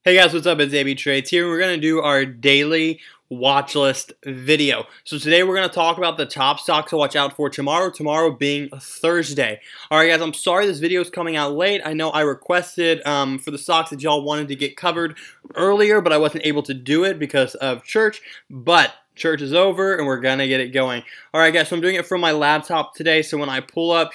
Hey guys, what's up? It's AB Trades here. We're going to do our daily watch list video. So today we're going to talk about the top stocks to watch out for tomorrow being Thursday. Alright guys, I'm sorry this video is coming out late. I know I requested for the stocks that y'all wanted to get covered earlier, but I wasn't able to do it because of church. But church is over and we're going to get it going. Alright guys, so I'm doing it from my laptop today, so when I pull up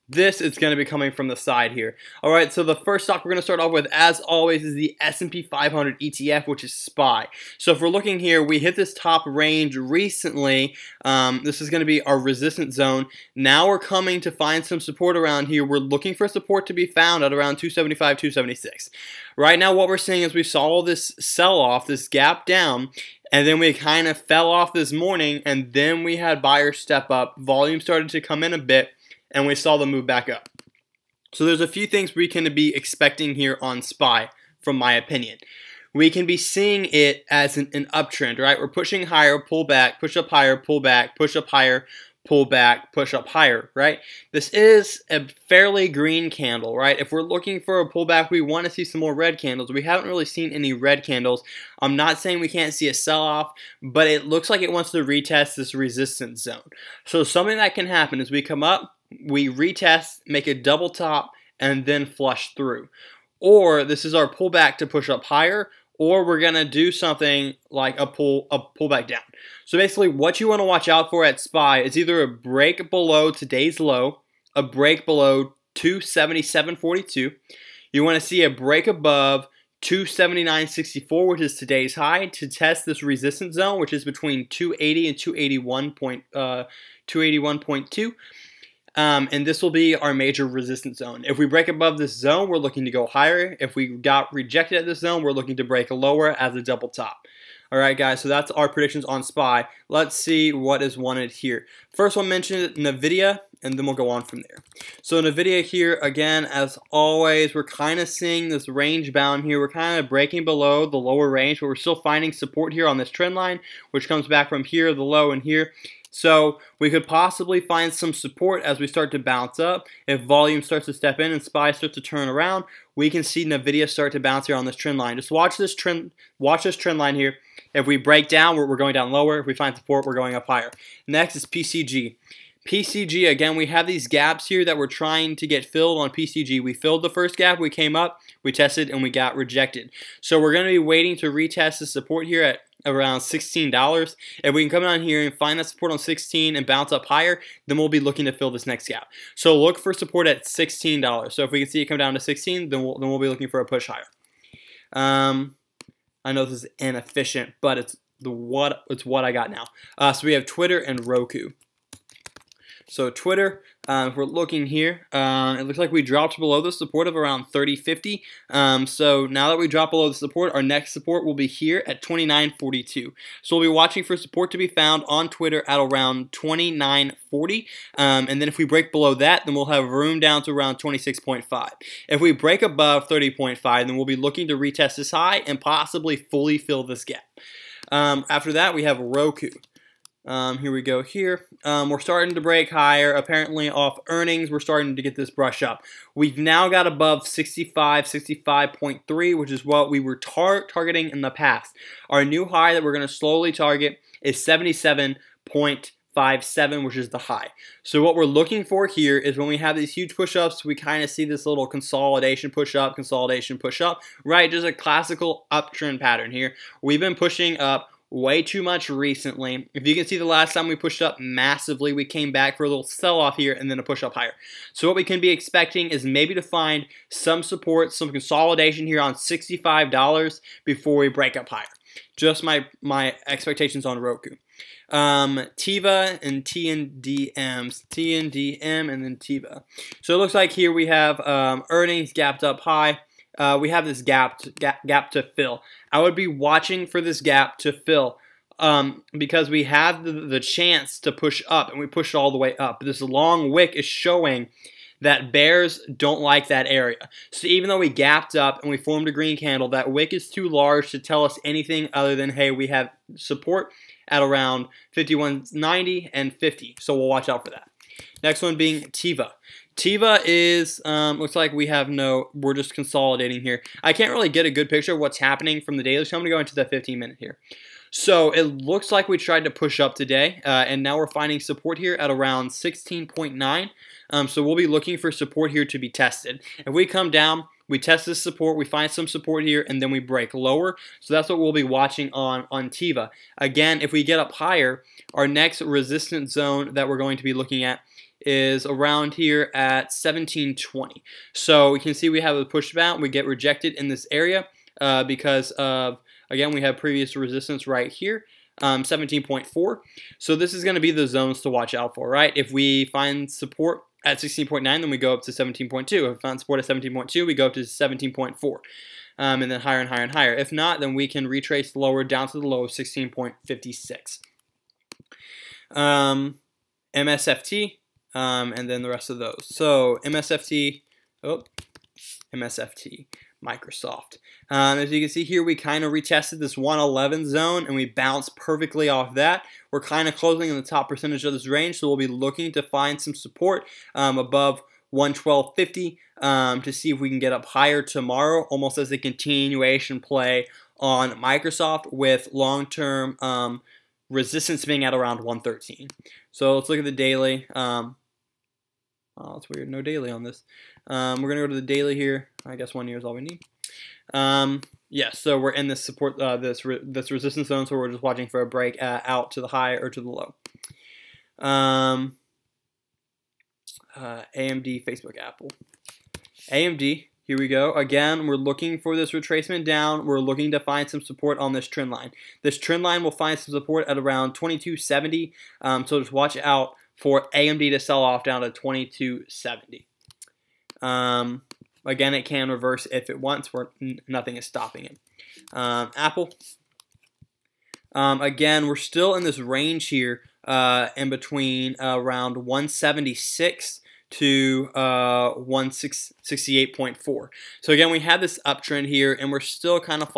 this is going to be coming from the side here. Alright, so the first stock we're going to start off with, as always, is the S&P 500 ETF, which is SPY. So if we're looking here, we hit this top range recently. This is going to be our resistance zone. Now we're coming to find some support around here. We're looking for support to be found at around 275, 276. Right now what we're seeing is we saw this sell-off, this gap down, and then we kind of fell off this morning, and then we had buyers step up. Volume started to come in a bit, and we saw them move back up. So there's a few things we can be expecting here on SPY, from my opinion. We can be seeing it as an uptrend, right? We're pushing higher, pull back, push up higher, pull back, push up higher, pull back, push up higher, right? This is a fairly green candle, right? If we're looking for a pullback, we want to see some more red candles. We haven't really seen any red candles. I'm not saying we can't see a sell-off, but it looks like it wants to retest this resistance zone. So something that can happen is we come up, we retest, make a double top, and then flush through. Or this is our pullback to push up higher, or we're going to do something like a pullback down. So basically what you want to watch out for at SPY is either a break below today's low, a break below 277.42. You want to see a break above 279.64, which is today's high, to test this resistance zone, which is between 280 and 281.2. And this will be our major resistance zone. If we break above this zone, we're looking to go higher. If we got rejected at this zone, we're looking to break lower as a double top. Alright guys, so that's our predictions on SPY. Let's see what is wanted here. First one mentioned NVIDIA, and then we'll go on from there. So NVIDIA here, again, as always, we're kind of seeing this range bound here. We're kind of breaking below the lower range, but we're still finding support here on this trend line, which comes back from here, the low, and here. So we could possibly find some support as we start to bounce up. If volume starts to step in and SPY starts to turn around, we can see NVIDIA start to bounce here on this trend line. Just watch this trend line here. If we break down, we're going down lower. If we find support, we're going up higher. Next is PCG. PCG, again, we have these gaps here that we're trying to get filled on PCG. We filled the first gap, we came up, we tested, and we got rejected. So we're going to be waiting to retest the support here at around $16. If we can come down here and find that support on 16 and bounce up higher, then we'll be looking to fill this next gap. So look for support at $16. So if we can see it come down to 16, then we'll be looking for a push higher. I know this is inefficient, but it's what I got now. So we have Twitter and Roku. So Twitter, if we're looking here, it looks like we dropped below the support of around 30.50. So now that we drop below the support, our next support will be here at 29.42. So we'll be watching for support to be found on Twitter at around 29.40. And then if we break below that, then we'll have room down to around 26.5. If we break above 30.5, then we'll be looking to retest this high and possibly fully fill this gap. After that, we have Roku. Here we go here. We're starting to break higher. Apparently off earnings, we're starting to get this brush up. We've now got above 65, 65.3, which is what we were targeting in the past. Our new high that we're going to slowly target is 77.57, which is the high. So what we're looking for here is when we have these huge push-ups, we kind of see this little consolidation push-up, right? Just a classical uptrend pattern here. We've been pushing up way too much recently. If you can see the last time we pushed up massively, we came back for a little sell-off here and then a push up higher. So what we can be expecting is maybe to find some support, some consolidation here on $65 before we break up higher. Just my expectations on Roku. TIVA and TNDM and then TIVA. So it looks like here we have earnings gapped up high. We have this gap to fill. I would be watching for this gap to fill because we have the chance to push up, and we push all the way up. This long wick is showing that bears don't like that area. So even though we gapped up and we formed a green candle, that wick is too large to tell us anything other than, hey, we have support at around 51.90 and 50. So we'll watch out for that. Next one being TIVA. Tiva is, looks like we have we're just consolidating here. I can't really get a good picture of what's happening from the daily, so I'm going to go into the 15-minute here. So it looks like we tried to push up today, and now we're finding support here at around 16.9. So we'll be looking for support here to be tested. If we come down, we test this support, we find some support here, and then we break lower. So that's what we'll be watching on Tiva. Again, if we get up higher, our next resistance zone that we're going to be looking at is around here at 1720. So we can see we have a pushback. We get rejected in this area because of, again, we have previous resistance right here, 17.4. So this is going to be the zones to watch out for, right? If we find support at 16.9, then we go up to 17.2. If we find support at 17.2, we go up to 17.4. And then higher and higher and higher. If not, then we can retrace lower down to the low of 16.56. MSFT, and then the rest of those. So MSFT, Microsoft. As you can see here, we kind of retested this 111 zone and we bounced perfectly off that. We're kind of closing in the top percentage of this range, so we'll be looking to find some support above 112.50 to see if we can get up higher tomorrow, almost as a continuation play on Microsoft with long-term resistance being at around 113. So let's look at the daily. Oh, that's weird. No daily on this. We're going to go to the daily here. I guess 1 year is all we need. Yeah, so we're in this support, this resistance zone, so we're just watching for a break out to the high or to the low. AMD, Facebook, Apple. AMD, here we go. Again, we're looking for this retracement down. We're looking to find some support on this trend line. This trend line will find some support at around 2270. So just watch out for AMD to sell off down to 2270. Again, it can reverse if it wants. Nothing is stopping it. Apple. Again, we're still in this range here in between around 176 to 168.4. So again, we had this uptrend here, and we're still kind of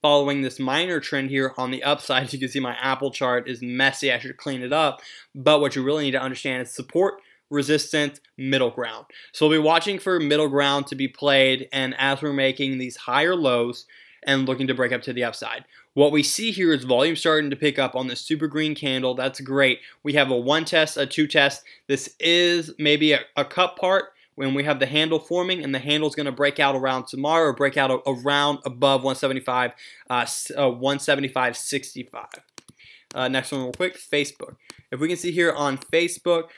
following this minor trend here on the upside. As you can see, my Apple chart is messy. I should clean it up. But what you really need to understand is support, resistance, middle ground. So we'll be watching for middle ground to be played, and as we're making these higher lows and looking to break up to the upside. What we see here is volume starting to pick up on this super green candle. That's great. We have a 1 test, a 2 test. This is maybe a cup part when we have the handle forming, and the handle is going to break out around tomorrow, or break out around above 175, 175.65. Next one real quick, Facebook. If we can see here on Facebook,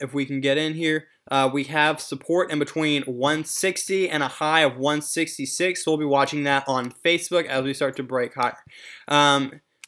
if we can get in here, we have support in between 160 and a high of 166. So we'll be watching that on Facebook as we start to break higher.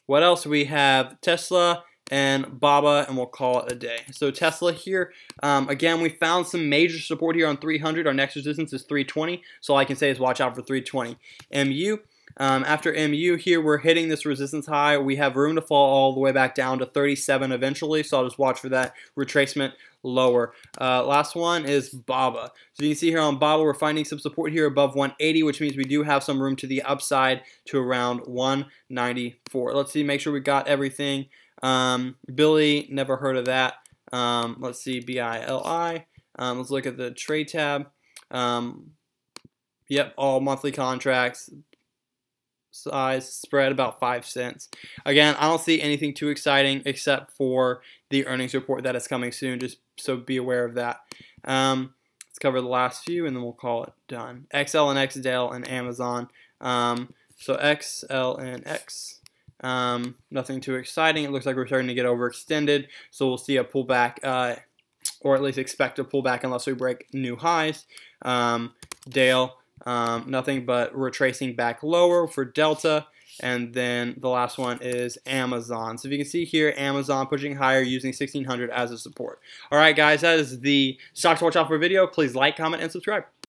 What else? We have Tesla and BABA, and we'll call it a day. So Tesla here, again, we found some major support here on 300. Our next resistance is 320. So all I can say is watch out for 320. MU. After MU here, we're hitting this resistance high. We have room to fall all the way back down to 37 eventually, so I'll just watch for that retracement lower. Last one is BABA. So you can see here on BABA, we're finding some support here above 180, which means we do have some room to the upside to around 194. Let's see, make sure we got everything. Billy, never heard of that. Let's see, BILI. Let's look at the trade tab. Yep, all monthly contracts. Size spread about 5 cents. Again, I don't see anything too exciting except for the earnings report that is coming soon, just so be aware of that. Let's cover the last few and then we'll call it done. XL and X, Dell and Amazon. So XL and X, nothing too exciting. It looks like we're starting to get overextended, so we'll see a pullback, or at least expect a pullback unless we break new highs. Dell, nothing but retracing back lower for Delta. And then the last one is Amazon. So if you can see here, Amazon pushing higher using 1600 as a support. All right, guys, that is the stocks to watch out for video. Please like, comment, and subscribe.